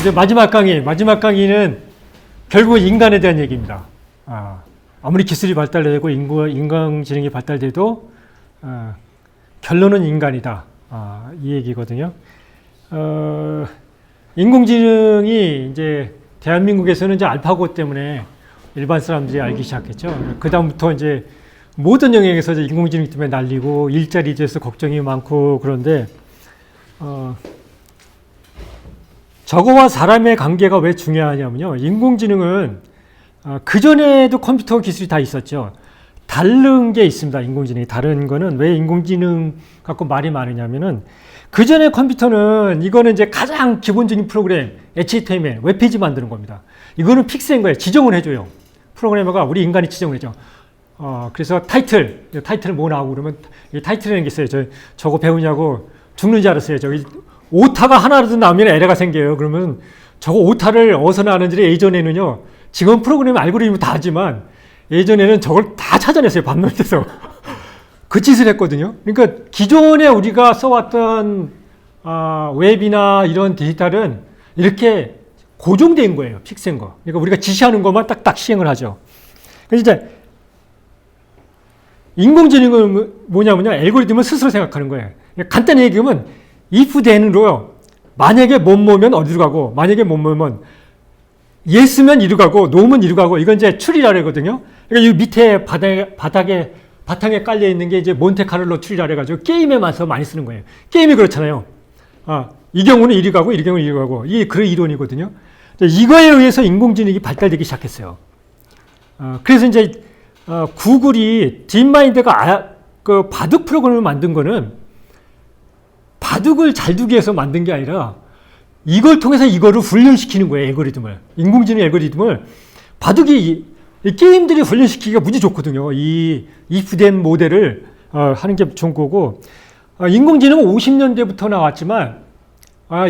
이제 마지막 강의는 결국 인간에 대한 얘기입니다. 아무리 기술이 발달되고 인공지능이 발달돼도 결론은 인간이다. 이 얘기거든요. 인공지능이 이제 대한민국에서는 이제 알파고 때문에 일반 사람들이 알기 시작했죠. 그 다음부터 이제 모든 영역에서 이제 인공지능 때문에 날리고 일자리에 대해서 걱정이 많고 그런데 저거와 사람의 관계가 왜 중요하냐면요. 인공지능은 그전에도 컴퓨터 기술이 다 있었죠. 다른 게 있습니다. 인공지능이. 다른 거는 왜 인공지능 갖고 말이 많으냐면은 그전에 컴퓨터는 이거는 이제 가장 기본적인 프로그램, HTML, 웹페이지 만드는 겁니다. 이거는 픽스인 거예요. 지정을 해줘요. 프로그래머가 우리 인간이 지정을 해줘. 그래서 타이틀 뭐 나오고 그러면 이 타이틀이라는 게 있어요. 저거 배우냐고 죽는 줄 알았어요. 저기 오타가 하나라도 나오면 에러가 생겨요. 그러면 저거 오타를 어디서 나는지 예전에는요. 지금 프로그램 알고리즘 다 하지만 예전에는 저걸 다 찾아냈어요. 밤낮에서. 그 짓을 했거든요. 그러니까 기존에 우리가 써왔던 웹이나 이런 디지털은 이렇게 고정된 거예요. 픽스인 거. 그러니까 우리가 지시하는 것만 딱딱 시행을 하죠. 그래서 이제 인공지능은 뭐냐면요. 알고리즘을 스스로 생각하는 거예요. 간단히 얘기하면 if then으로 만약에 뭐뭐면 어디로 가고 만약에 뭐뭐면 yes면 이리로 가고 no면 이리로 가고 이건 이제 추리라 하거든요. 그러니까 이 밑에 바탕에 깔려 있는 게 이제 몬테카를로 추리라 해가지고 게임에 맞서 많이 쓰는 거예요. 게임이 그렇잖아요. 이 경우는 이리 가고 이 경우는 이리 가고 이게 그런 이론이거든요. 이거에 의해서 인공지능이 발달되기 시작했어요. 그래서 이제 구글이 딥마인드가 그 바둑 프로그램을 만든 거는 바둑을 잘 두기 위해서 만든 게 아니라 이걸 통해서 이거를 훈련시키는 거예요. 알고리즘을. 인공지능 알고리즘을 바둑이 이 게임들이 훈련시키기가 무지 좋거든요. 이 if then 모델을 하는 게 좋은 거고 인공지능은 50년대부터 나왔지만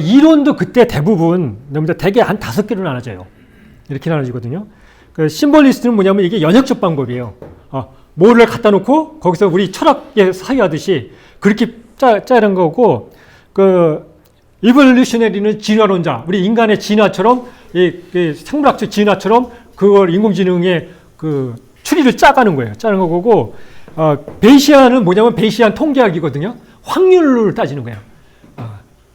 이론도 그때 대부분 대개 한 5개로 나눠져요. 이렇게 나눠지거든요. 그 심볼리스트는 뭐냐면 이게 연역적 방법이에요. 뭐를 갖다 놓고 거기서 우리 철학에 사유하듯이 그렇게 짜는 거고 그 이볼루셔너리는 진화론자, 우리 인간의 진화처럼 이 생물학적 진화처럼 그걸 인공지능의 그 추리를 짜가는 거예요. 짜는 거고 베이시안은 뭐냐면 베이시안 통계학이거든요. 확률을 따지는 거예요.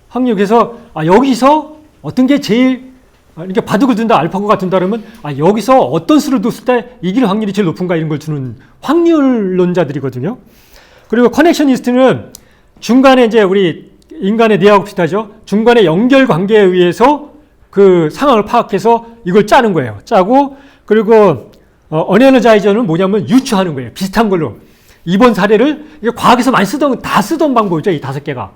확률. 그래서 여기서 어떤 게 제일 그러니까 바둑을 둔다, 알파고가 둔다 그러면 여기서 어떤 수를 뒀을 때 이길 확률이 제일 높은가 이런 걸 주는 확률론자들이거든요. 그리고 커넥셔니스트는 중간에 이제 우리 인간의 뇌하고 비슷하죠. 중간에 연결 관계에 의해서 그 상황을 파악해서 이걸 짜는 거예요. 짜고 그리고 어네너자이저는 뭐냐면 유추하는 거예요. 비슷한 걸로. 이번 사례를 이게 과학에서 많이 쓰던 방법이죠. 이 5개가.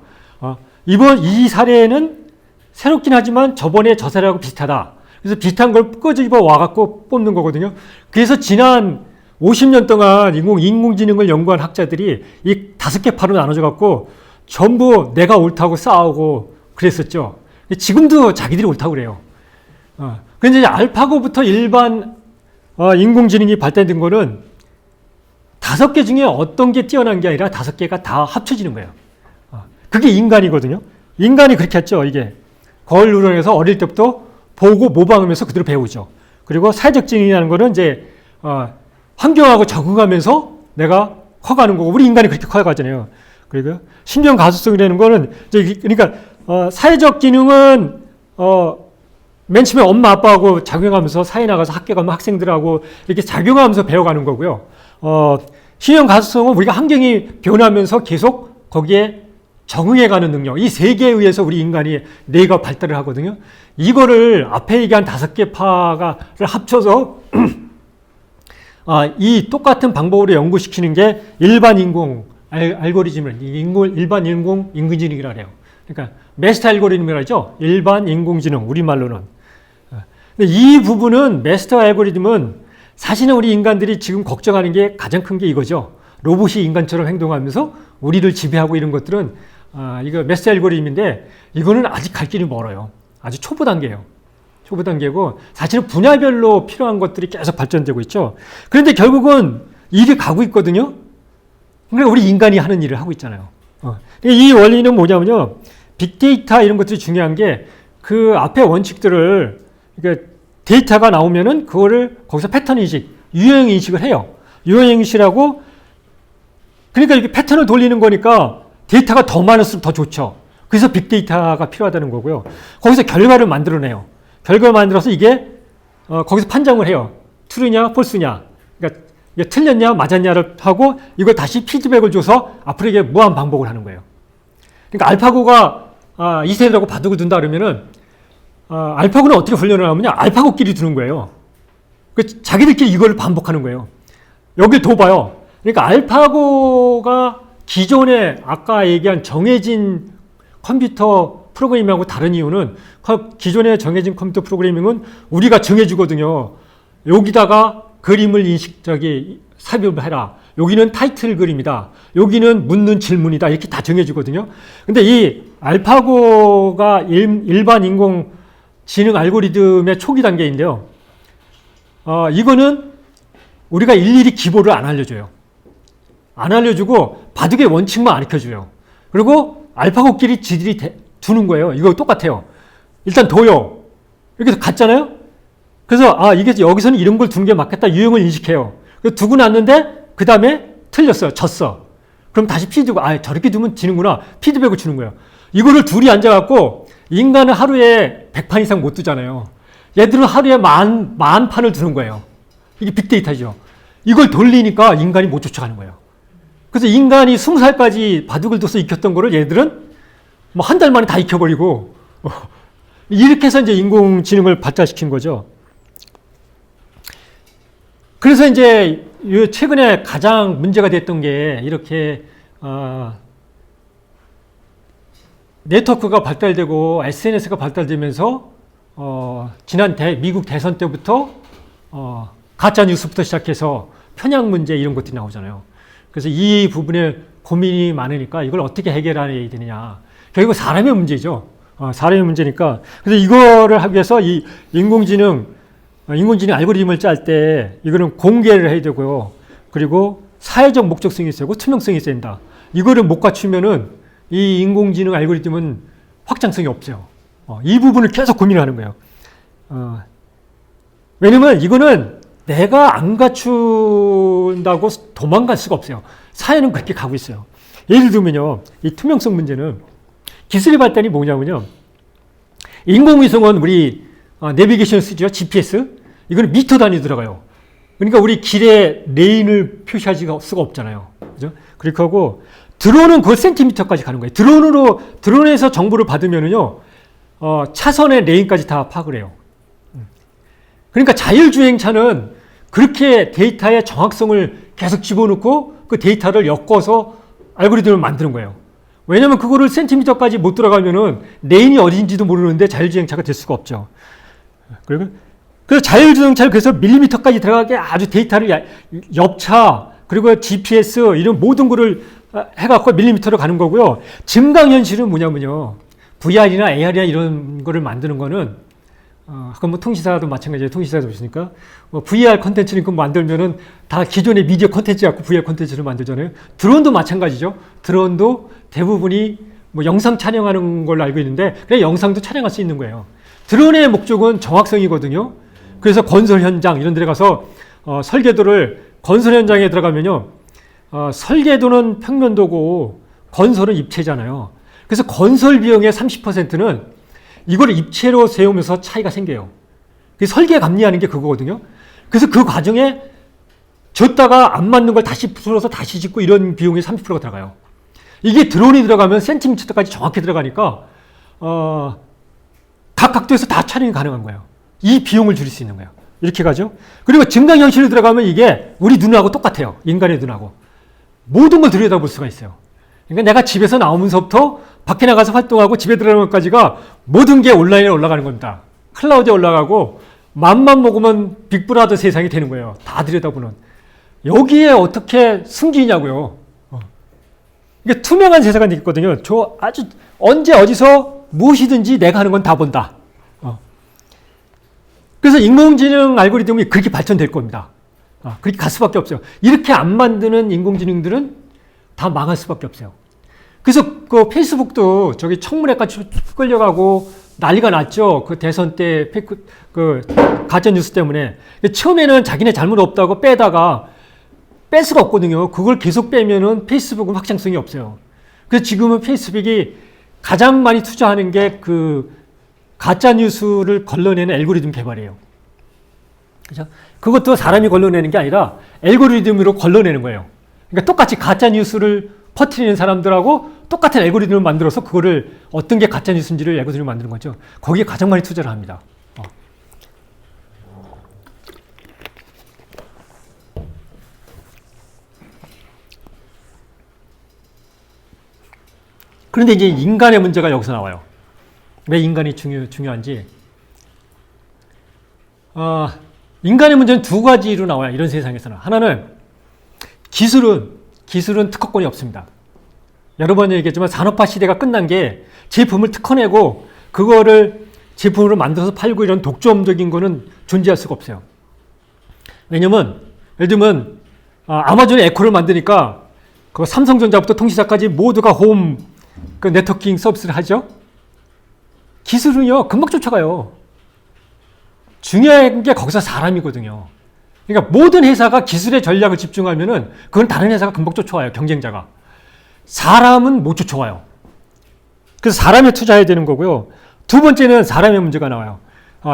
이번 이 사례는 새롭긴 하지만 저번에 저 사례하고 비슷하다. 그래서 비슷한 걸 끄집어 와갖고 뽑는 거거든요. 그래서 지난 50년 동안 인공지능을 연구한 학자들이 이 5개 파로 나눠져갖고 전부 내가 옳다고 싸우고 그랬었죠. 지금도 자기들이 옳다고 그래요. 그런데 이제 알파고부터 일반 인공지능이 발달된 거는 5개 중에 어떤 게 뛰어난 게 아니라 5개가 다 합쳐지는 거예요. 그게 인간이거든요. 인간이 그렇게 했죠. 이게 거울 누런에서 어릴 때부터 보고 모방하면서 그대로 배우죠. 그리고 사회적 지능이라는 거는 이제 환경하고 적응하면서 내가 커가는 거고 우리 인간이 그렇게 커가잖아요. 그리고 신경 가소성이라는 거는 그러니까 사회적 기능은 맨 처음에 엄마 아빠하고 작용하면서 사회 나가서 학교 가면 학생들하고 이렇게 작용하면서 배워가는 거고요. 신경 가소성은 우리가 환경이 변하면서 계속 거기에 적응해가는 능력. 이 3개에 의해서 우리 인간이 뇌가 발달을 하거든요. 이거를 앞에 얘기한 5개 파를 합쳐서 이 똑같은 방법으로 연구시키는 게 일반 알고리즘을 일반 인공지능이라 해요. 그러니까 메스터 알고리즘이라 하죠. 일반 인공지능 우리말로는. 근데 이 부분은 메스터 알고리즘은 사실은 우리 인간들이 지금 걱정하는 게 가장 큰 게 이거죠. 로봇이 인간처럼 행동하면서 우리를 지배하고 이런 것들은 이거 메스터 알고리즘인데 이거는 아직 갈 길이 멀어요. 아주 초보 단계예요. 초보 단계고 사실은 분야별로 필요한 것들이 계속 발전되고 있죠. 그런데 결국은 일이 가고 있거든요. 그러니까 우리 인간이 하는 일을 하고 있잖아요. 이 원리는 뭐냐면요. 빅데이터 이런 것들이 중요한 게 그 앞에 원칙들을 그러니까 데이터가 나오면은 그거를 거기서 패턴 인식, 유형 인식을 해요. 유형 인식이라고 그러니까 이렇게 패턴을 돌리는 거니까 데이터가 더 많을수록 더 좋죠. 그래서 빅데이터가 필요하다는 거고요. 거기서 결과를 만들어내요. 결과를 만들어서 이게 거기서 판정을 해요. true냐, false냐. 그러니까 이게 틀렸냐, 맞았냐를 하고 이걸 다시 피드백을 줘서 앞으로 이게 무한 반복을 하는 거예요. 그러니까 알파고가 2세대라고 바둑을 둔다 그러면은 알파고는 어떻게 훈련을 하면요. 알파고끼리 두는 거예요. 자기들끼리 이걸 반복하는 거예요. 여길 둬봐요. 그러니까 알파고가 기존에 아까 얘기한 정해진 컴퓨터 프로그래밍하고 다른 이유는 기존에 정해진 컴퓨터 프로그래밍은 우리가 정해주거든요. 여기다가 그림을 삽입을 해라. 여기는 타이틀 그림이다. 여기는 묻는 질문이다. 이렇게 다 정해주거든요. 근데 이 알파고가 일반 인공지능 알고리즘의 초기 단계인데요. 이거는 우리가 일일이 기보를 안 알려줘요. 안 알려주고 바둑의 원칙만 가르쳐줘요. 그리고 알파고끼리 지들이 두는 거예요. 이거 똑같아요. 일단 둬요. 이렇게 갔잖아요. 그래서 이게 여기서는 이런 걸 두는 게 맞겠다. 유형을 인식해요. 그래서 두고 났는데 그 다음에 틀렸어요. 졌어. 그럼 다시 피드백, 저렇게 두면 지는구나. 피드백을 주는 거예요. 이거를 둘이 앉아갖고 인간은 하루에 100판 이상 못 두잖아요. 얘들은 하루에 만 판을 두는 거예요. 이게 빅데이터죠. 이걸 돌리니까 인간이 못 쫓아가는 거예요. 그래서 인간이 20살까지 바둑을 둬서 익혔던 거를 얘들은 뭐 한 달 만에 다 익혀버리고 이렇게 해서 이제 인공지능을 발달시킨 거죠. 그래서 이제 최근에 가장 문제가 됐던 게 이렇게 네트워크가 발달되고 SNS가 발달되면서 지난 미국 대선 때부터 가짜 뉴스부터 시작해서 편향 문제 이런 것들이 나오잖아요. 그래서 이 부분에 고민이 많으니까 이걸 어떻게 해결해야 되느냐. 결국 사람의 문제죠. 사람의 문제니까. 그래서 이거를 하기 위해서 이 인공지능 알고리즘을 짤 때 이거는 공개를 해야 되고요. 그리고 사회적 목적성이 있어야 되고 투명성이 있어야 된다. 이거를 못 갖추면은 이 인공지능 알고리즘은 확장성이 없어요. 이 부분을 계속 고민을 하는 거예요. 왜냐면 이거는 내가 안 갖춘다고 도망갈 수가 없어요. 사회는 그렇게 가고 있어요. 예를 들면요. 이 투명성 문제는 기술의 발달이 뭐냐면요. 인공위성은 우리 내비게이션을 쓰죠. GPS. 이거는 미터 단위 들어가요. 그러니까 우리 길에 레인을 표시할 수가 없잖아요. 그죠? 그렇게 하고 드론은 그 센티미터까지 가는 거예요. 드론에서 정보를 받으면은요. 차선의 레인까지 다 파악을 해요. 그러니까 자율주행차는 그렇게 데이터의 정확성을 계속 집어넣고 그 데이터를 엮어서 알고리즘을 만드는 거예요. 왜냐면 그거를 센티미터까지 못 들어가면은 레인이 어딘지도 모르는데 자율주행차가 될 수가 없죠. 그래서 자율주행차를 그래서 밀리미터까지 들어가게 아주 데이터를 엽차 그리고 GPS 이런 모든 거를 해갖고 밀리미터로 가는 거고요. 증강현실은 뭐냐면요. VR이나 AR이나 이런 거를 만드는 거는 아까 뭐 통신사도 마찬가지예요. 통신사도 보시니까 VR 콘텐츠를 만들면은 다 기존의 미디어 콘텐츠 갖고 VR 콘텐츠를 만들잖아요. 드론도 마찬가지죠. 드론도 대부분이 뭐 영상 촬영하는 걸로 알고 있는데 그냥 영상도 촬영할 수 있는 거예요. 드론의 목적은 정확성이거든요. 그래서 건설 현장 이런 데 가서 설계도를 건설 현장에 들어가면요. 설계도는 평면도고 건설은 입체잖아요. 그래서 건설 비용의 30%는 이거를 입체로 세우면서 차이가 생겨요. 설계 감리하는 게 그거거든요. 그래서 그 과정에 졌다가 안 맞는 걸 다시 풀어서 다시 짓고 이런 비용이 30%가 들어가요. 이게 드론이 들어가면 센티미터까지 정확히 들어가니까 각 각도에서 다 촬영이 가능한 거예요. 이 비용을 줄일 수 있는 거예요. 이렇게 가죠. 그리고 증강현실로 들어가면 이게 우리 눈하고 똑같아요. 인간의 눈하고. 모든 걸 들여다볼 수가 있어요. 그러니까 내가 집에서 나오면서부터 밖에 나가서 활동하고 집에 들어가는 것까지가 모든 게 온라인에 올라가는 겁니다. 클라우드에 올라가고 맘만 먹으면 빅브라더 세상이 되는 거예요. 다 들여다보는. 여기에 어떻게 숨기냐고요. 이게 투명한 세상이 되겠거든요. 저 아주 언제 어디서 무엇이든지 내가 하는 건 다 본다. 그래서 인공지능 알고리즘이 그렇게 발전될 겁니다. 그렇게 갈 수밖에 없어요. 이렇게 안 만드는 인공지능들은 다 망할 수밖에 없어요. 그래서 그 페이스북도 저기 청문회까지 끌려가고 난리가 났죠. 그 대선 때 페이크, 그 가짜 뉴스 때문에. 처음에는 자기네 잘못 없다고 빼다가 뺄 수가 없거든요. 그걸 계속 빼면은 페이스북은 확장성이 없어요. 그래서 지금은 페이스북이 가장 많이 투자하는 게 그 가짜 뉴스를 걸러내는 알고리즘 개발이에요. 그죠? 그것도 사람이 걸러내는 게 아니라 알고리즘으로 걸러내는 거예요. 그러니까 똑같이 가짜 뉴스를 퍼뜨리는 사람들하고 똑같은 알고리즘을 만들어서 그거를 어떤 게 가짜 뉴스인지를 알고리즘을 만드는 거죠. 거기에 가장 많이 투자를 합니다. 그런데 이제 인간의 문제가 여기서 나와요. 왜 인간이 중요한지. 인간의 문제는 두 가지로 나와요. 이런 세상에서는. 하나는 기술은 특허권이 없습니다. 여러 번 얘기했지만 산업화 시대가 끝난 게 제품을 특허내고 그거를 제품으로 만들어서 팔고 이런 독점적인 거는 존재할 수가 없어요. 왜냐면 예를 들면 아마존이 에코를 만드니까 그 삼성전자부터 통신사까지 모두가 홈 그 네트워킹 서비스를 하죠. 기술은요 금방 쫓아가요. 중요한 게 거기서 사람이거든요. 그러니까 모든 회사가 기술의 전략을 집중하면은 그건 다른 회사가 금방 쫓아와요. 경쟁자가. 사람은 못 쫓아와요. 그래서 사람에 투자해야 되는 거고요. 두 번째는 사람의 문제가 나와요.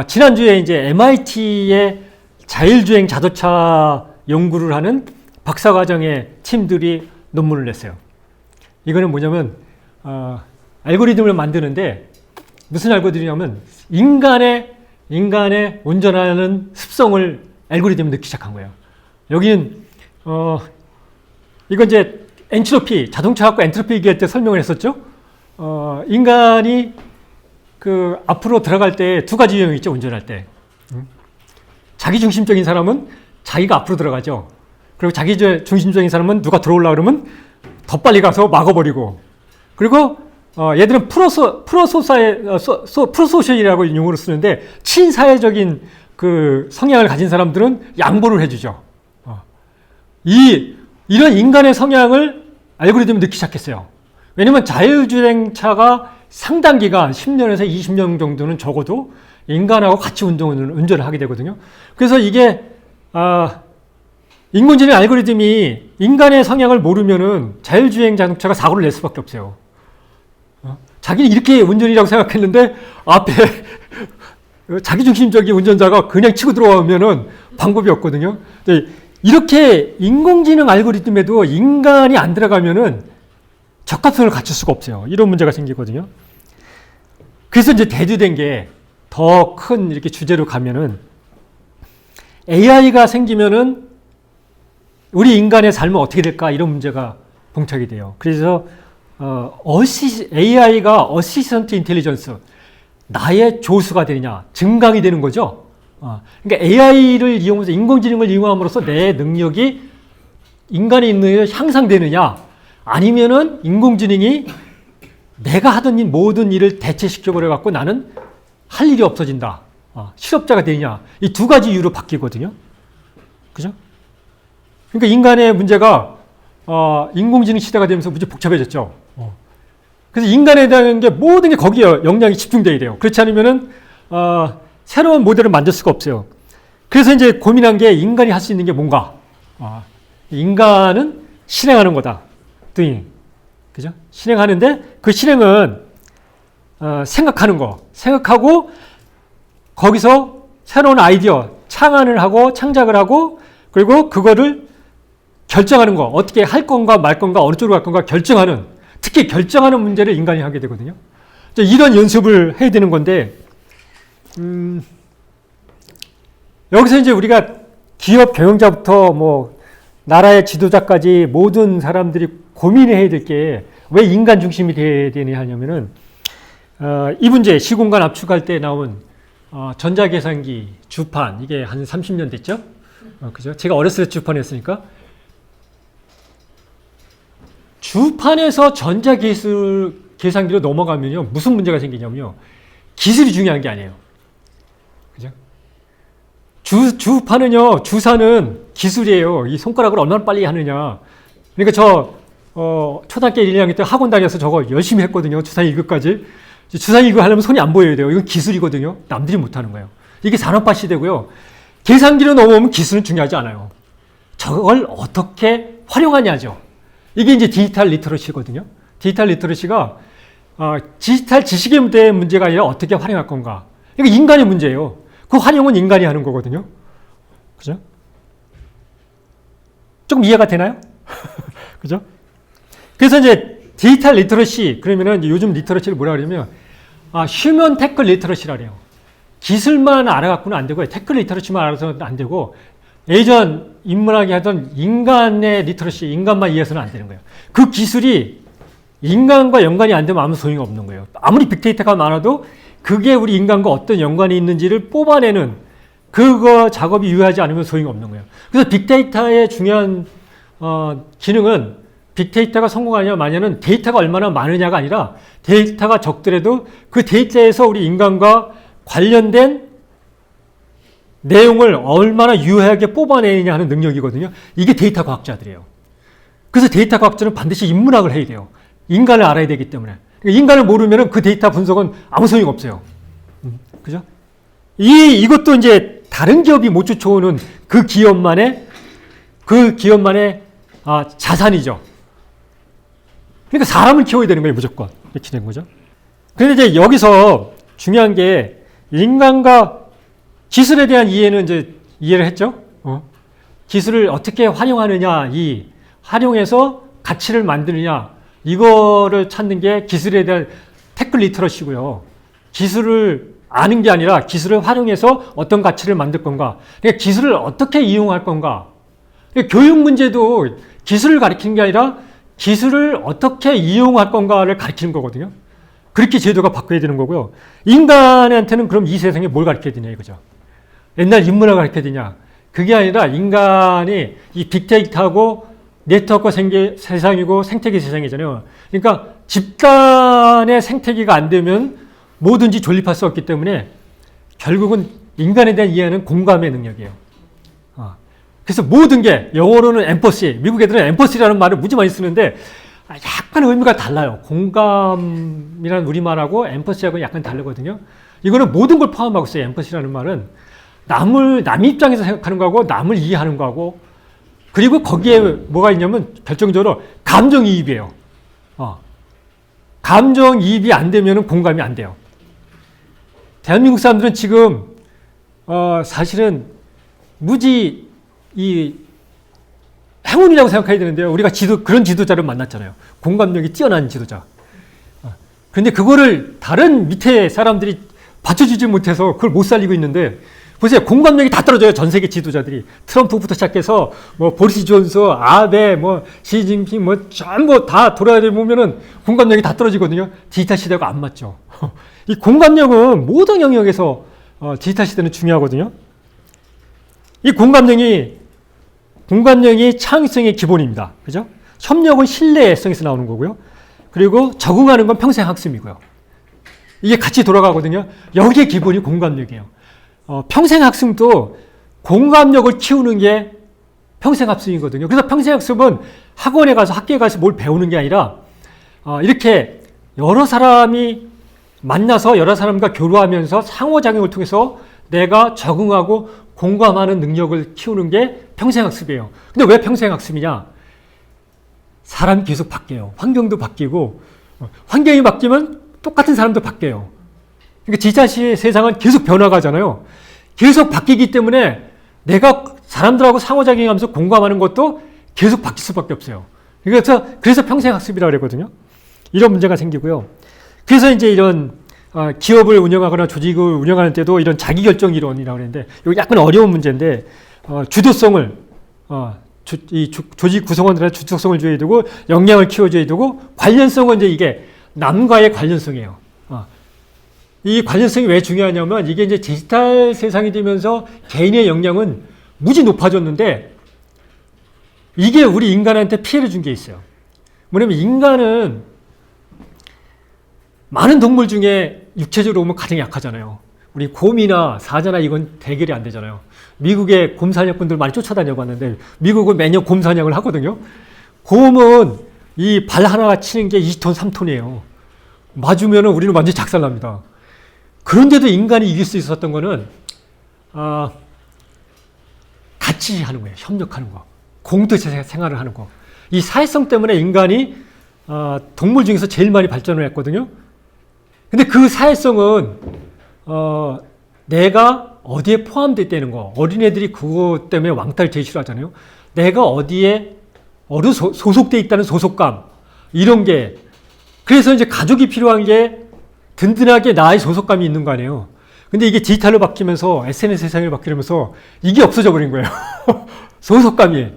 지난주에 이제 MIT의 자율주행 자동차 연구를 하는 박사과정의 팀들이 논문을 냈어요. 이거는 뭐냐면 알고리즘을 만드는데 무슨 알고리즘이냐면 인간의 운전하는 습성을 알고리즘이 넣기 시작한 거예요. 여기는 이건 이제 엔트로피, 자동차학과 엔트로피 얘기할 때 설명을 했었죠. 인간이 그 앞으로 들어갈 때 두 가지 유형이 있죠. 운전할 때. 자기중심적인 사람은 자기가 앞으로 들어가죠. 그리고 자기중심적인 사람은 누가 들어오려고 그러면 더 빨리 가서 막아버리고. 그리고 얘들은 프로소셜이라고 용어를 쓰는데 친사회적인 그 성향을 가진 사람들은 양보를 해주죠. 이런 인간의 성향을 알고리즘이 넣기 시작했어요. 왜냐면 자율주행차가 상당 기간 10년에서 20년 정도는 적어도 인간하고 같이 운전을 하게 되거든요. 그래서 이게 인공지능 알고리즘이 인간의 성향을 모르면은 자율주행 자동차가 사고를 낼 수밖에 없어요. 자기는 이렇게 운전이라고 생각했는데 앞에 자기중심적인 운전자가 그냥 치고 들어오면은 방법이 없거든요. 이렇게 인공지능 알고리즘에도 인간이 안 들어가면은 적합성을 갖출 수가 없어요. 이런 문제가 생기거든요. 그래서 이제 대두된 게 더 큰 이렇게 주제로 가면은 AI가 생기면은 우리 인간의 삶은 어떻게 될까 이런 문제가 봉착이 돼요. 그래서 AI가 어시스턴트 인텔리전스, 나의 조수가 되느냐, 증강이 되는 거죠. 그러니까 AI를 이용해서 인공지능을 이용함으로써 내 능력이 인간의 능력이 향상되느냐, 아니면은 인공지능이 내가 하던 모든 일을 대체시켜버려 갖고 나는 할 일이 없어진다, 실업자가 되느냐, 이 두 가지 이유로 바뀌거든요. 그죠? 그러니까 인간의 문제가 인공지능 시대가 되면서 무지 복잡해졌죠. 그래서 인간에 대한 게 모든 게 거기에 역량이 집중돼야 돼요. 그렇지 않으면은 새로운 모델을 만들 수가 없어요. 그래서 이제 고민한 게 인간이 할 수 있는 게 뭔가. 인간은 실행하는 거다. doing. 그죠? 실행하는데 그 실행은 생각하는 거. 생각하고 거기서 새로운 아이디어, 창안을 하고 창작을 하고 그리고 그거를 결정하는 거. 어떻게 할 건가 말 건가 어느 쪽으로 갈 건가 결정하는, 특히 결정하는 문제를 인간이 하게 되거든요. 이런 연습을 해야 되는 건데 여기서 이제 우리가 기업 경영자부터 뭐 나라의 지도자까지 모든 사람들이 고민해야 될 게 왜 인간 중심이 돼야 되냐 하냐면은 이 문제 시공간 압축할 때 나온 전자계산기 주판, 이게 한 30년 됐죠? 그죠? 제가 어렸을 때 주판했으니까 주판에서 전자계산기로 넘어가면요 무슨 문제가 생기냐면요 기술이 중요한 게 아니에요. 그죠? 주판은요, 주사는 기술이에요. 이 손가락을 얼마나 빨리 하느냐. 그러니까 저 초등학교 1, 2학년 때 학원 다녀서 저거 열심히 했거든요. 주사 1급까지. 주사위 이거 하려면 손이 안 보여야 돼요. 이건 기술이거든요. 남들이 못하는 거예요. 이게 산업화 시대고요. 계산기로 넘어오면 기술은 중요하지 않아요. 저걸 어떻게 활용하냐죠. 이게 이제 디지털 리터러시거든요. 디지털 리터러시가 디지털 지식의 문제가 아니라 어떻게 활용할 건가. 이거 인간의 문제예요. 그 활용은 인간이 하는 거거든요. 그죠? 조금 이해가 되나요? 그죠? 그래서 이제 디지털 리터러시, 그러면은 요즘 리터러시를 뭐라 그러냐면, 휴먼 테크 리터러시라 그래요. 기술만 알아갖고는 안 되고요. 테크 리터러시만 알아서는 안 되고, 예전 인문학이 하던 인간의 리터러시, 인간만 이해해서는 안 되는 거예요. 그 기술이 인간과 연관이 안 되면 아무 소용이 없는 거예요. 아무리 빅데이터가 많아도 그게 우리 인간과 어떤 연관이 있는지를 뽑아내는 그거 작업이 유효하지 않으면 소용이 없는 거예요. 그래서 빅데이터의 중요한 기능은 빅데이터가 성공하냐 마냐는 데이터가 얼마나 많으냐가 아니라 데이터가 적더라도 그 데이터에서 우리 인간과 관련된 내용을 얼마나 유효하게 뽑아내느냐 하는 능력이거든요. 이게 데이터 과학자들이에요. 그래서 데이터 과학자는 반드시 인문학을 해야 돼요. 인간을 알아야 되기 때문에. 인간을 모르면 그 데이터 분석은 아무 소용이 없어요. 그죠? 이것도 이제 다른 기업이 못 쫓아오는 그 기업만의 자산이죠. 그러니까 사람을 키워야 되는 거예요, 무조건. 이렇게 된 거죠. 그런데 이제 여기서 중요한 게 인간과 기술에 대한 이해는 이제 이해를 했죠. 기술을 어떻게 활용하느냐, 활용해서 가치를 만드느냐, 이거를 찾는 게 기술에 대한 테크 리터러시고요. 기술을 아는 게 아니라 기술을 활용해서 어떤 가치를 만들 건가. 그러니까 기술을 어떻게 이용할 건가. 그러니까 교육 문제도 기술을 가리키는 게 아니라 기술을 어떻게 이용할 건가를 가리키는 거거든요. 그렇게 제도가 바뀌어야 되는 거고요. 인간한테는 그럼 이 세상에 뭘 가르쳐야 되냐 이거죠. 옛날 인문학을 가르쳐야 되냐. 그게 아니라 인간이 이 빅데이터하고 네트워크 세상이고 생태계 세상이잖아요. 그러니까 집단의 생태계가 안 되면 뭐든지 존립할 수 없기 때문에 결국은 인간에 대한 이해는 공감의 능력이에요. 그래서 모든 게 영어로는 엠퍼시, 미국 애들은 엠퍼시라는 말을 무지 많이 쓰는데 약간 의미가 달라요. 공감이라는 우리말하고 엠퍼시하고 약간 다르거든요. 이거는 모든 걸 포함하고 있어요. 엠퍼시라는 말은 남 입장에서 생각하는 거하고 남을 이해하는 거하고 그리고 거기에 뭐가 있냐면 결정적으로 감정이입이에요. 감정이입이 안 되면 공감이 안 돼요. 대한민국 사람들은 지금 사실은 무지 행운이라고 생각해야 되는데요. 우리가 그런 지도자를 만났잖아요. 공감력이 뛰어난 지도자. 그런데 그거를 다른 밑에 사람들이 받쳐주지 못해서 그걸 못 살리고 있는데 보세요. 공감력이 다 떨어져요. 전 세계 지도자들이. 트럼프부터 시작해서 보리스 존슨, 아베, 시진핑 전부 다 돌아다니면은 공감력이 다 떨어지거든요. 디지털 시대가 안 맞죠. 이 공감력은 모든 영역에서 디지털 시대는 중요하거든요. 이 공감력이 창의성의 기본입니다. 그죠? 협력은 신뢰성에서 나오는 거고요. 그리고 적응하는 건 평생 학습이고요. 이게 같이 돌아가거든요. 여기에 기본이 공감력이에요. 평생 학습도 공감력을 키우는 게 평생 학습이거든요. 그래서 평생 학습은 학원에 가서 학교에 가서 뭘 배우는 게 아니라 이렇게 여러 사람이 만나서 여러 사람과 교류하면서 상호작용을 통해서 내가 적응하고 공감하는 능력을 키우는 게 평생학습이에요. 근데 왜 평생학습이냐? 사람이 계속 바뀌어요. 환경도 바뀌고 환경이 바뀌면 똑같은 사람도 바뀌어요. 그러니까 디지털 세상은 계속 변화가잖아요. 계속 바뀌기 때문에 내가 사람들하고 상호작용하면서 공감하는 것도 계속 바뀔 수밖에 없어요. 그래서 평생학습이라고 그러거든요. 이런 문제가 생기고요. 그래서 이제 이런 기업을 운영하거나 조직을 운영하는 때도 이런 자기결정 이론이라고 그러는데 이거 약간 어려운 문제인데 주도성을 조직 구성원들한테 주도성을 줘야 되고 역량을 키워줘야 되고 관련성은 이제 이게 남과의 관련성이에요. 이 관련성이 왜 중요하냐면 이게 이제 디지털 세상이 되면서 개인의 역량은 무지 높아졌는데 이게 우리 인간한테 피해를 준 게 있어요. 뭐냐면 인간은 많은 동물 중에 육체적으로 보면 가장 약하잖아요. 우리 곰이나 사자나 이건 대결이 안 되잖아요. 미국의 곰 사냥꾼들 많이 쫓아다녀 봤는데 미국은 매년 곰 사냥을 하거든요. 곰은 이 발 하나 치는 게 2톤, 3톤이에요. 맞으면 우리는 완전히 작살납니다. 그런데도 인간이 이길 수 있었던 거는 같이 하는 거예요. 협력하는 거. 공동체 생활을 하는 거. 이 사회성 때문에 인간이 동물 중에서 제일 많이 발전을 했거든요. 근데 그 사회성은 내가 어디에 포함되어 있다는 거. 어린애들이 그것 때문에 왕따를 제일 싫어하잖아요. 내가 어디에 소속되어 있다는 소속감. 이런 게. 그래서 이제 가족이 필요한 게 든든하게 나의 소속감이 있는 거 아니에요. 근데 이게 디지털로 바뀌면서 SNS 세상을 바뀌면서 이게 없어져 버린 거예요. 소속감이.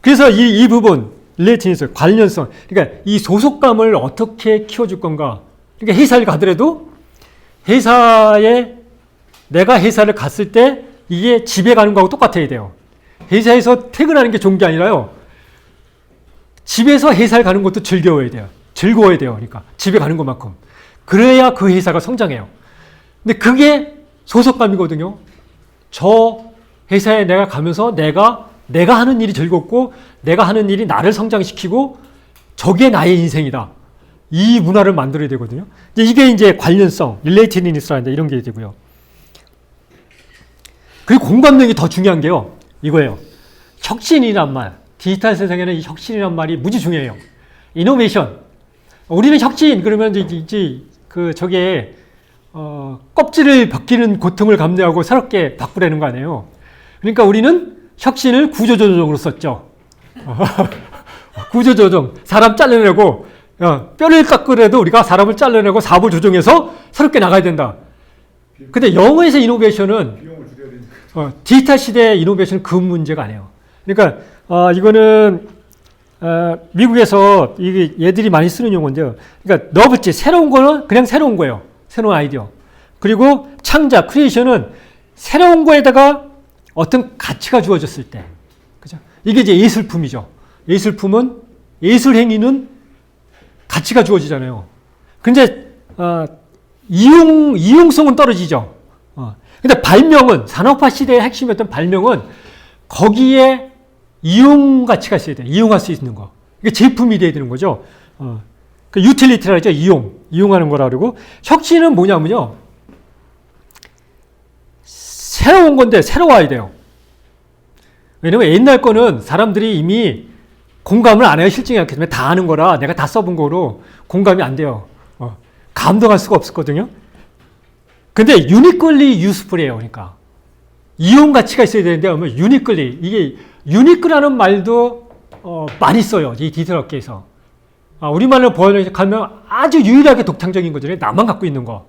그래서 이 부분, 릴레이티니스, 관련성. 그러니까 이 소속감을 어떻게 키워줄 건가. 그러니까 회사를 가더라도 내가 회사를 갔을 때 이게 집에 가는 거하고 똑같아야 돼요. 회사에서 퇴근하는 게 좋은 게 아니라요. 집에서 회사를 가는 것도 즐거워야 돼요. 그러니까 집에 가는 것만큼. 그래야 그 회사가 성장해요. 근데 그게 소속감이거든요. 저 회사에 내가 가면서 내가 하는 일이 즐겁고 내가 하는 일이 나를 성장시키고 저게 나의 인생이다. 이 문화를 만들어야 되거든요. 이게 이제 관련성, 릴레이티니스라는 이런 게 되고요. 그리고 공감력이 더 중요한 게요. 이거예요. 혁신이란 말. 디지털 세상에는 이 혁신이란 말이 무지 중요해요. 이노베이션. 우리는 혁신 그러면 이제 저게 껍질을 벗기는 고통을 감내하고 새롭게 바꾸려는 거 아니에요. 그러니까 우리는 혁신을 구조조정으로 썼죠. 구조조정. 사람 잘라내고 뼈를 깎으려도 우리가 사람을 잘라내고 사업을 조정해서 새롭게 나가야 된다. 근데 영어에서 이노베이션은 디지털 시대의 이노베이션은 그 문제가 아니에요. 그러니까 이거는 미국에서 이게 얘들이 많이 쓰는 용어인데요. 그러니까 너블티, 새로운 거는 그냥 새로운 거예요. 새로운 아이디어. 그리고 창작, 크리에이션은 새로운 거에다가 어떤 가치가 주어졌을 때. 그죠? 이게 이제 예술품이죠. 예술 행위는 가치가 주어지잖아요. 근데 이용성은 떨어지죠. 근데 발명은 산업화 시대의 핵심이었던 발명은 거기에 이용 가치가 있어야 돼요. 이용할 수 있는 거. 이게 제품이 돼야 되는 거죠. 그 유틸리티라 하죠. 이용하는 거라 그러고. 혁신은 뭐냐면요. 새로운 건데 새로워야 돼요. 왜냐면 옛날 거는 사람들이 이미 공감을 안 해요. 실증이 않기 때문에 다 아는 거라 내가 다 써본 거로 공감이 안 돼요. 감동할 수가 없었거든요. 근데 유니클리 유스풀이에요. 그러니까 이용 가치가 있어야 되는데 유니클리 이게 유니크라는 말도 많이 써요. 이 디지털 업계에서. 우리말로 번역하면 아주 유일하게 독창적인 거잖아요. 나만 갖고 있는 거.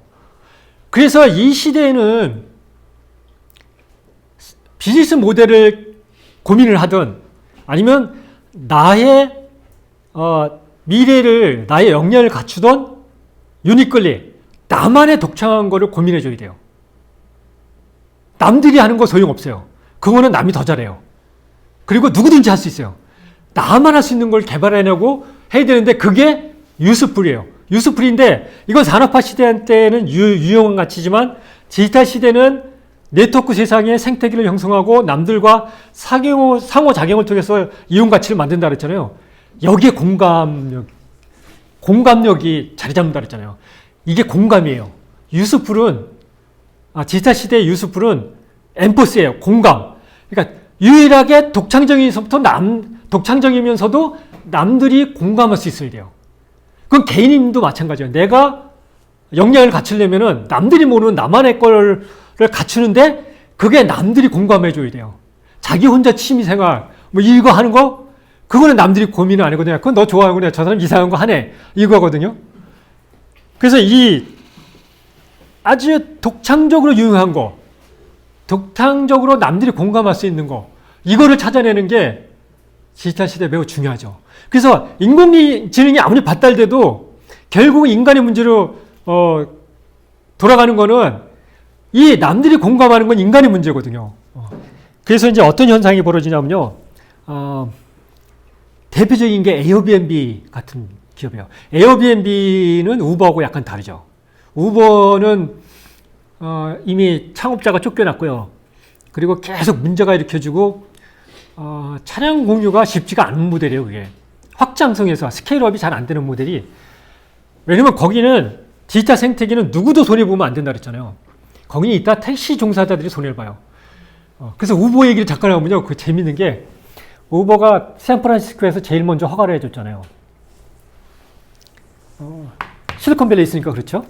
그래서 이 시대에는 비즈니스 모델을 고민을 하든 아니면 나의 미래를, 나의 역량을 갖추던 유니클리, 나만의 독창한 거를 고민해 줘야 돼요. 남들이 하는 거 소용없어요. 그거는 남이 더 잘해요. 그리고 누구든지 할 수 있어요. 나만 할 수 있는 걸 개발해내고 해야 되는데 그게 유스풀이에요. 유스풀인데 이건 산업화 시대 때는 유용한 가치지만 디지털 시대는 네트워크 세상에 생태계를 형성하고 남들과 상호작용을 통해서 이용 가치를 만든다 그랬잖아요. 여기에 공감력이 자리 잡는다 그랬잖아요. 이게 공감이에요. 유스풀은 디지털 시대의 유스풀은 엠포스예요. 공감. 그러니까 유일하게 독창적이면서도 남들이 공감할 수 있어야 돼요. 그건 개인도 마찬가지예요. 내가 역량을 갖추려면은 남들이 모르는 나만의 거를 갖추는데 그게 남들이 공감해 줘야 돼요. 자기 혼자 취미생활, 뭐 이거 하는 거, 그거는 남들이 고민을 안 하거든요. 그건 너 좋아하고 저 사람 이상한 거 하네. 이거거든요. 그래서 이 아주 독창적으로 유용한 거, 독창적으로 남들이 공감할 수 있는 거, 이거를 찾아내는 게 디지털 시대에 매우 중요하죠. 그래서 인공지능이 아무리 발달돼도 결국 인간의 문제로 돌아가는 거는 이 남들이 공감하는 건 인간의 문제거든요. 그래서 이제 어떤 현상이 벌어지냐면요. 대표적인 게 에어비앤비 같은 기업이에요. 에어비앤비는 우버하고 약간 다르죠. 우버는 이미 창업자가 쫓겨났고요. 그리고 계속 문제가 일으켜지고 차량 공유가 쉽지가 않은 모델이에요. 그게 확장성에서 스케일업이 잘 안 되는 모델이. 왜냐면 거기는 디지털 생태계는 누구도 손해보면 안 된다 그랬잖아요. 거기는 이따 택시 종사자들이 손해를 봐요. 그래서 우버 얘기를 잠깐 하면요. 그 재밌는 게 우버가 샌프란시스코에서 제일 먼저 허가를 해줬잖아요. 실리콘밸리에 있으니까 그렇죠.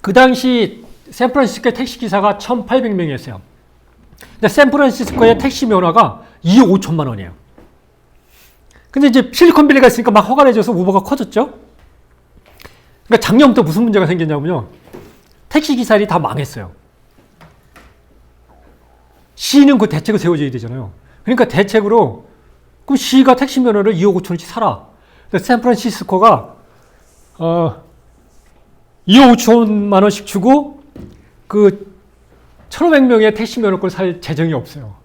그 당시 샌프란시스코의 택시기사가 1,800명이었어요. 근데 샌프란시스코의 택시 면허가 2억 5천만 원이에요. 근데 이제 실리콘밸리가 있으니까 막 허가를 해줘서 우버가 커졌죠. 그러니까 작년부터 무슨 문제가 생겼냐면요. 택시기사들이 다 망했어요. 시는 그 대책을 세워줘야 되잖아요. 그러니까 대책으로 그럼 시가 택시 면허를 2억 5천원치 사라. 샌프란시스코가 2억 5천만 원씩 주고 그 1,500명의 택시 면허권을 살 재정이 없어요.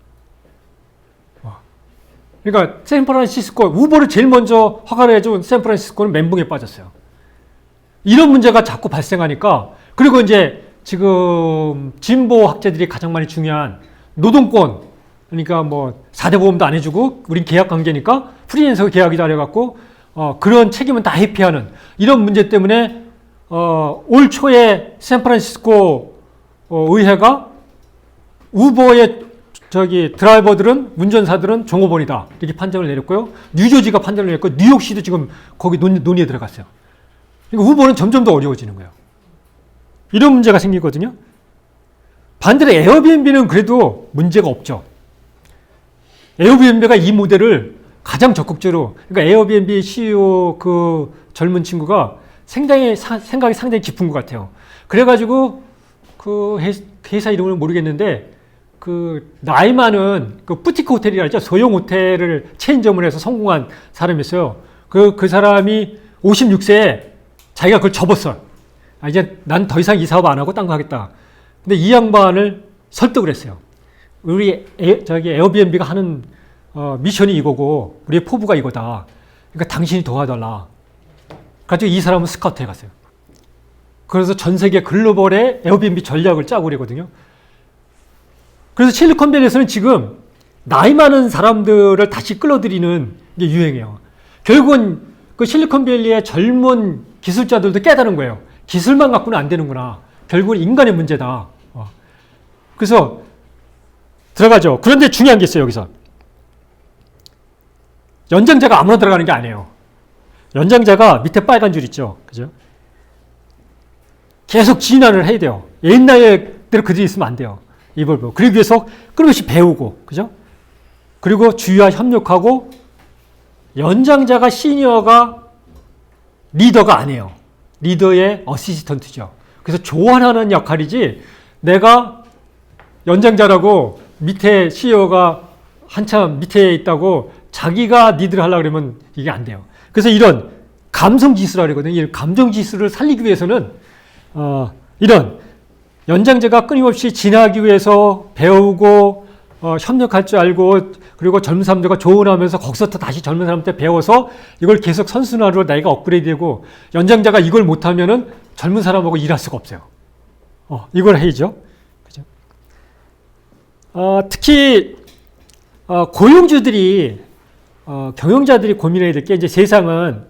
그러니까 샌프란시스코 우버를 제일 먼저 허가를 해준 샌프란시스코는 멘붕에 빠졌어요. 이런 문제가 자꾸 발생하니까 그리고 이제 지금 진보 학자들이 가장 많이 중요한 노동권 그러니까 뭐 4대 보험도 안 해주고 우린 계약 관계니까 프리랜서 계약이다 해갖고 그런 책임은 다 회피하는 이런 문제 때문에 올 초에 샌프란시스코 의회가 우버의 드라이버들은 운전사들은 종업원이다 이렇게 판정을 내렸고요. 뉴저지가 판정을 내렸고 뉴욕시도 지금 거기 논의에 들어갔어요. 그러니까 우버는 점점 더 어려워지는 거예요. 이런 문제가 생기거든요. 반대로 에어비앤비는 그래도 문제가 없죠. 에어비앤비가 이 모델을 가장 적극적으로 그러니까 에어비앤비 CEO 그 젊은 친구가 생각이 상당히 깊은 것 같아요. 그래가지고 그 회사 이름을 모르겠는데 그 나이 많은 그 부티크 호텔이라 하죠. 소형 호텔을 체인점을 해서 성공한 사람이었어요. 그 사람이 56세에 자기가 그걸 접었어요. 이제 난 더 이상 이 사업 안 하고 딴 거 하겠다. 근데 이 양반을 설득을 했어요. 우리 에어비앤비가 하는 미션이 이거고 우리의 포부가 이거다. 그러니까 당신이 도와달라. 그래서 이 사람은 스카우트 해갔어요. 그래서 전 세계 글로벌의 에어비앤비 전략을 짜고 그러거든요. 그래서 실리콘밸리에서는 지금 나이 많은 사람들을 다시 끌어들이는 게 유행이에요. 결국은 그 실리콘밸리의 젊은 기술자들도 깨달은 거예요. 기술만 갖고는 안 되는구나. 결국은 인간의 문제다. 그래서 들어가죠. 그런데 중요한 게 있어요. 여기서 연장자가 아무나 들어가는 게 아니에요. 연장자가 밑에 빨간 줄 있죠. 그죠? 계속 진화를 해야 돼요. 옛날대로 그대로 있으면 안 돼요. 이벌브. 그러기 위해서 끊임없이 배우고, 그죠? 그리고 주위와 협력하고, 연장자가 시니어가 리더가 아니에요. 리더의 어시스턴트죠. 그래서 조언하는 역할이지, 내가 연장자라고 밑에 CEO가 한참 밑에 있다고 자기가 리드를 하려고 그러면 이게 안 돼요. 그래서 이런 감성 지수라고 그러거든요. 이 감정 지수를 살리기 위해서는, 이런 연장자가 끊임없이 진화하기 위해서 배우고 협력할 줄 알고 그리고 젊은 사람들과 조언하면서 거기서부터 다시 젊은 사람한테 배워서 이걸 계속 선순환으로 나이가 업그레이드되고 연장자가 이걸 못하면은 젊은 사람하고 일할 수가 없어요. 이걸 해야죠. 그죠? 특히 고용주들이 경영자들이 고민해야 될 게 이제 세상은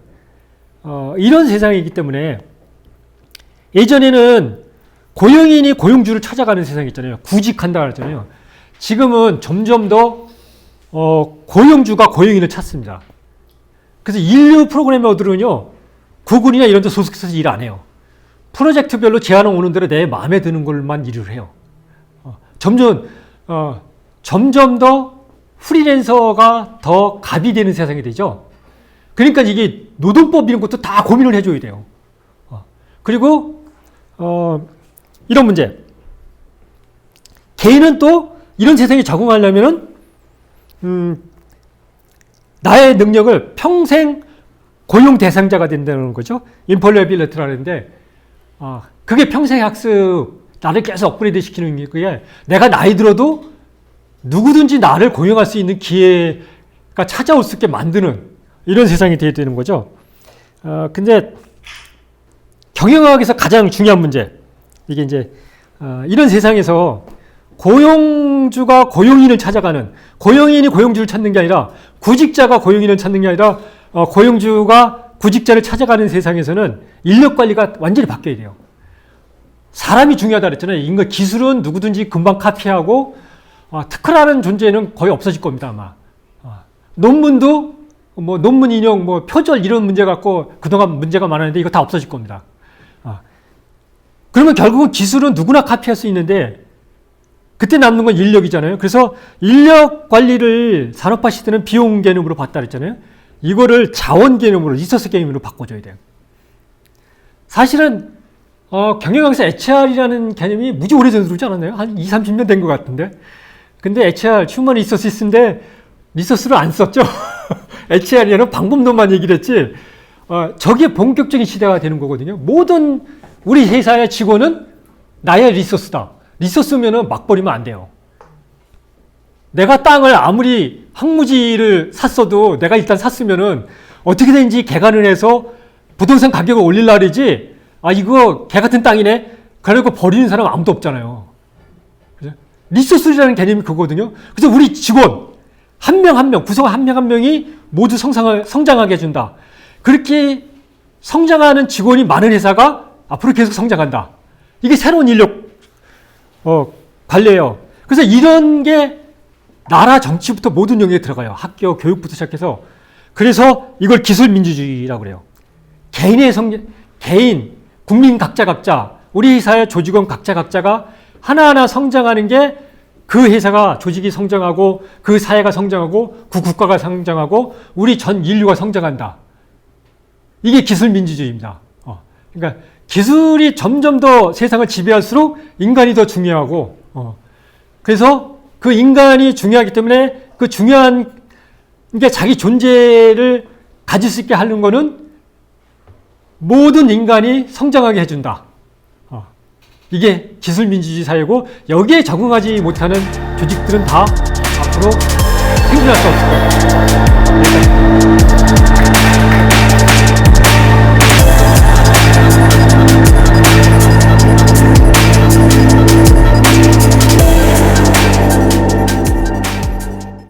이런 세상이기 때문에 예전에는 고용인이 고용주를 찾아가는 세상이 있잖아요. 구직한다 그랬잖아요. 지금은 점점 더 고용주가 고용인을 찾습니다. 그래서 인류 프로그래머들은요. 구글이나 이런 데 소속해서 일 안 해요. 프로젝트별로 제안을 오는 대로 내 마음에 드는 걸만 일을 해요. 점점 더 프리랜서가 더 갑이 되는 세상이 되죠. 그러니까 이게 노동법 이런 것도 다 고민을 해줘야 돼요. 그리고 이런 문제. 개인은 또 이런 세상에 적응하려면은 나의 능력을 평생 고용 대상자가 된다는 거죠. 인폴레빌리티라는데 그게 평생 학습 나를 계속 업그레이드 시키는 게 내가 나이 들어도 누구든지 나를 고용할 수 있는 기회가 찾아올 수 있게 만드는 이런 세상이 되어야 되는 거죠. 근데 경영학에서 가장 중요한 문제 이게 이제 이런 세상에서 고용주가 고용인을 찾아가는 고용인이 고용주를 찾는 게 아니라 구직자가 고용인을 찾는 게 아니라 고용주가 구직자를 찾아가는 세상에서는 인력 관리가 완전히 바뀌어야 돼요. 사람이 중요하다 그랬잖아요. 인간 기술은 누구든지 금방 카피하고 특허라는 존재는 거의 없어질 겁니다, 아마. 논문도 뭐 논문 인용, 뭐 표절 이런 문제 갖고 그동안 문제가 많았는데 이거 다 없어질 겁니다. 그러면 결국은 기술은 누구나 카피할 수 있는데 그때 남는 건 인력이잖아요. 그래서 인력 관리를 산업화 시대는 비용 개념으로 봤다 그랬잖아요. 이거를 자원 개념으로, 리소스 개념으로 바꿔줘야 돼요. 사실은 경영학에서 HR이라는 개념이 무지 오래전에 들어오지 않았나요? 한 20, 30년 된 것 같은데. 근데 HR, 휴먼 리소스인데 리소스를 안 썼죠. HR이라는 방법론만 얘기를 했지. 저게 본격적인 시대가 되는 거거든요. 모든 우리 회사의 직원은 나의 리소스다. 리소스면은 막 버리면 안 돼요. 내가 땅을 아무리 황무지를 샀어도 내가 일단 샀으면은 어떻게든지 개간을 해서 부동산 가격을 올리려고 그러지. 이거 개 같은 땅이네. 그러고 버리는 사람 아무도 없잖아요. 그죠? 리소스라는 개념이 그거거든요. 그래서 우리 직원 한 명 한 명, 구성원 한 명 한 명이 모두 성장하게 해준다. 그렇게 성장하는 직원이 많은 회사가 앞으로 계속 성장한다. 이게 새로운 인력 관리예요. 그래서 이런 게 나라 정치부터 모든 영역에 들어가요. 학교, 교육부터 시작해서. 그래서 이걸 기술민주주의라고 그래요. 개인, 국민 각자, 우리 회사의 조직원 각자가 하나하나 성장하는 게 그 회사가, 조직이 성장하고, 그 사회가 성장하고, 그 국가가 성장하고, 우리 전 인류가 성장한다. 이게 기술민주주의입니다. 그러니까 기술이 점점 더 세상을 지배할수록 인간이 더 중요하고, 그래서 그 인간이 중요하기 때문에 그 중요한 게 자기 존재를 가질 수 있게 하는 거는 모든 인간이 성장하게 해준다. 이게 기술민주주의 사회고, 여기에 적응하지 못하는 조직들은 다 앞으로 생존할 수 없을 거예요.